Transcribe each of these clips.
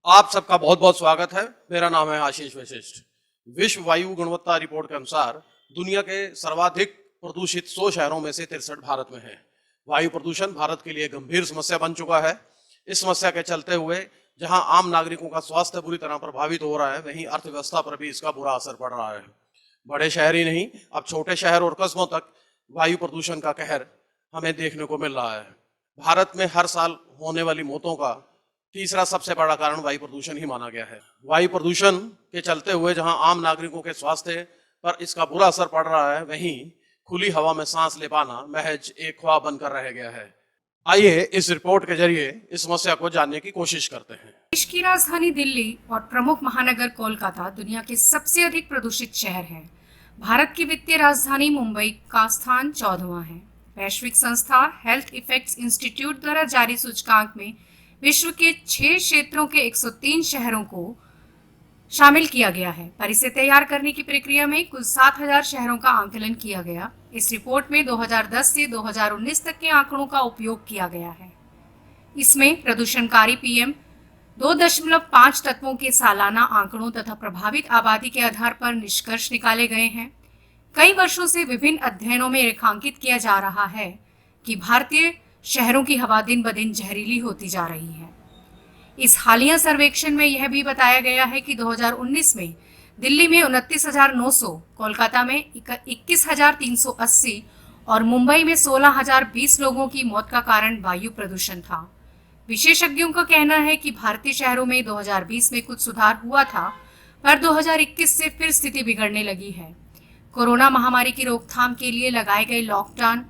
आप सबका बहुत बहुत स्वागत है। मेरा नाम है आशीष वशिष्ठ। विश्व वायु गुणवत्ता रिपोर्ट के अनुसार दुनिया के सर्वाधिक प्रदूषित 100 शहरों में से 63 भारत में है। वायु प्रदूषण भारत के लिए गंभीर समस्या बन चुका है। इस समस्या के चलते हुए जहां आम नागरिकों का स्वास्थ्य बुरी तरह प्रभावित हो रहा है, वहीं अर्थव्यवस्था पर भी इसका बुरा असर पड़ रहा है। बड़े शहर ही नहीं, अब छोटे शहर और कस्बों तक वायु प्रदूषण का कहर हमें देखने को मिल रहा है। भारत में हर साल होने वाली मौतों का तीसरा सबसे बड़ा कारण वायु प्रदूषण ही माना गया है। वायु प्रदूषण के चलते हुए जहां आम नागरिकों के स्वास्थ्य पर इसका बुरा असर पड़ रहा है, वहीं खुली हवा में सांस ले पाना महज एक ख्वाब बनकर रह गया है। आइए इस रिपोर्ट के जरिए इस समस्या को जानने की कोशिश करते हैं। देश की राजधानी दिल्ली और प्रमुख महानगर कोलकाता दुनिया के सबसे अधिक प्रदूषित शहर है। भारत की वित्तीय राजधानी मुंबई का स्थान 14वां है। वैश्विक संस्था हेल्थ इफेक्ट्स इंस्टीट्यूट द्वारा जारी सूचकांक में विश्व के 6 क्षेत्रों के 103 शहरों को शामिल किया गया है। पर इसे तैयार करने की प्रक्रिया में कुल 7000 शहरों का आंकलन किया गया। इस रिपोर्ट में 2010 से 2019 तक के आंकड़ों का उपयोग किया गया है। इसमें प्रदूषणकारी पीएम 2.5 तत्वों के सालाना आंकड़ों तथा प्रभावित आबादी के आधार पर निष्कर्ष निकाले गए हैं। कई वर्षों से विभिन्न अध्ययनों में रेखांकित किया जा रहा है कि भारतीय शहरों की हवा दिन ब दिन जहरीली होती जा रही है। इस हालिया सर्वेक्षण में यह भी बताया गया है कि 2019 में दिल्ली में 29,900, कोलकाता में 21,380 और मुंबई में 16,020 लोगों की मौत का कारण वायु प्रदूषण था। विशेषज्ञों का कहना है कि भारतीय शहरों में 2020 में कुछ सुधार हुआ था, पर 2021 से फिर स्थिति बिगड़ने लगी है। कोरोना महामारी की रोकथाम के लिए लगाए गए लॉकडाउन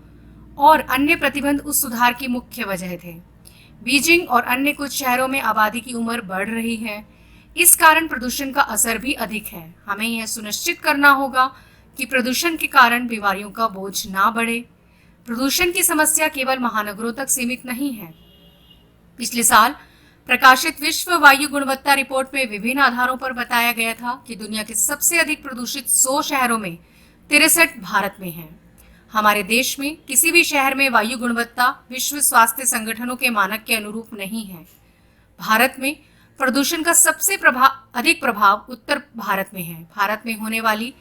और अन्य प्रतिबंध उस सुधार की मुख्य वजह थे। बीजिंग और अन्य कुछ शहरों में आबादी की उम्र बढ़ रही है। इस कारण प्रदूषण का असर भी अधिक है। हमें यह सुनिश्चित करना होगा कि प्रदूषण के कारण बीमारियों का बोझ ना बढ़े। प्रदूषण की समस्या केवल महानगरों तक सीमित नहीं है। पिछले साल प्रकाशित विश्व वायु गुणवत्ता रिपोर्ट में विभिन्न आधारों पर बताया गया था कि दुनिया के सबसे अधिक प्रदूषित 100 शहरों में 63 भारत में हैं। हमारे देश में किसी भी शहर में वायु गुणवत्ता विश्व स्वास्थ्य संगठनों के मानक के अनुरूप नहीं है। भारत में प्रदूषण का सबसे अधिक प्रभाव उत्तर भारत में है। भारत में होने वाली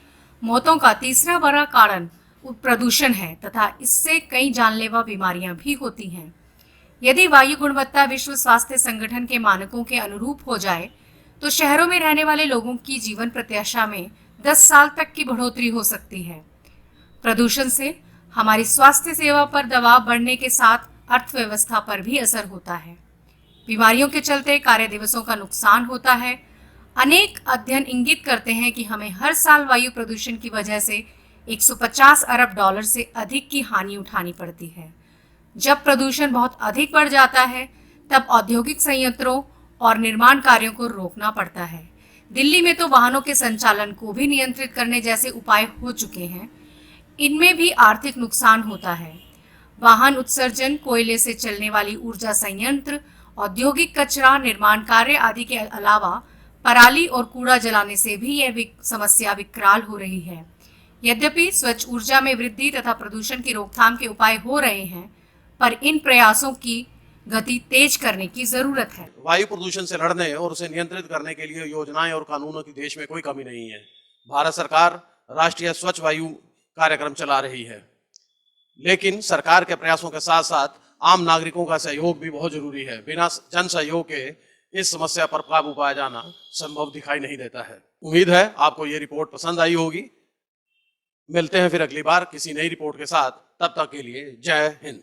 मौतों का तीसरा बड़ा कारण प्रदूषण है तथा इससे कई जानलेवा बीमारियां भी होती हैं। यदि वायु गुणवत्ता विश्व स्वास्थ्य संगठन के मानकों के अनुरूप हो जाए तो शहरों में रहने वाले लोगों की जीवन प्रत्याशा में 10 साल तक की बढ़ोतरी हो सकती है। प्रदूषण से हमारी स्वास्थ्य सेवा पर दबाव बढ़ने के साथ अर्थव्यवस्था पर भी असर होता है। बीमारियों के चलते कार्य दिवसों का नुकसान होता है। अनेक अध्ययन इंगित करते हैं कि हमें हर साल वायु प्रदूषण की वजह से 150 अरब डॉलर से अधिक की हानि उठानी पड़ती है। जब प्रदूषण बहुत अधिक बढ़ जाता है तब औद्योगिक संयंत्रों और निर्माण कार्यों को रोकना पड़ता है। दिल्ली में तो वाहनों के संचालन को भी नियंत्रित करने जैसे उपाय हो चुके हैं। इनमें भी आर्थिक नुकसान होता है। वाहन उत्सर्जन, कोयले से चलने वाली ऊर्जा संयंत्र, औद्योगिक कचरा, निर्माण कार्य आदि के अलावा पराली और कूड़ा जलाने से भी यह समस्या विकराल हो रही है। यद्यपि स्वच्छ ऊर्जा में वृद्धि तथा प्रदूषण की रोकथाम के उपाय हो रहे हैं, पर इन प्रयासों की गति तेज करने की जरूरत है। वायु प्रदूषण से लड़ने और उसे नियंत्रित करने के लिए योजनाएं और कानूनों की देश में कोई कमी नहीं है। भारत सरकार राष्ट्रीय स्वच्छ वायु कार्यक्रम चला रही है, लेकिन सरकार के प्रयासों के साथ साथ आम नागरिकों का सहयोग भी बहुत जरूरी है। बिना जन सहयोग के इस समस्या पर काबू पाया जाना संभव दिखाई नहीं देता है। उम्मीद है आपको ये रिपोर्ट पसंद आई होगी। मिलते हैं फिर अगली बार किसी नई रिपोर्ट के साथ। तब तक के लिए जय हिंद।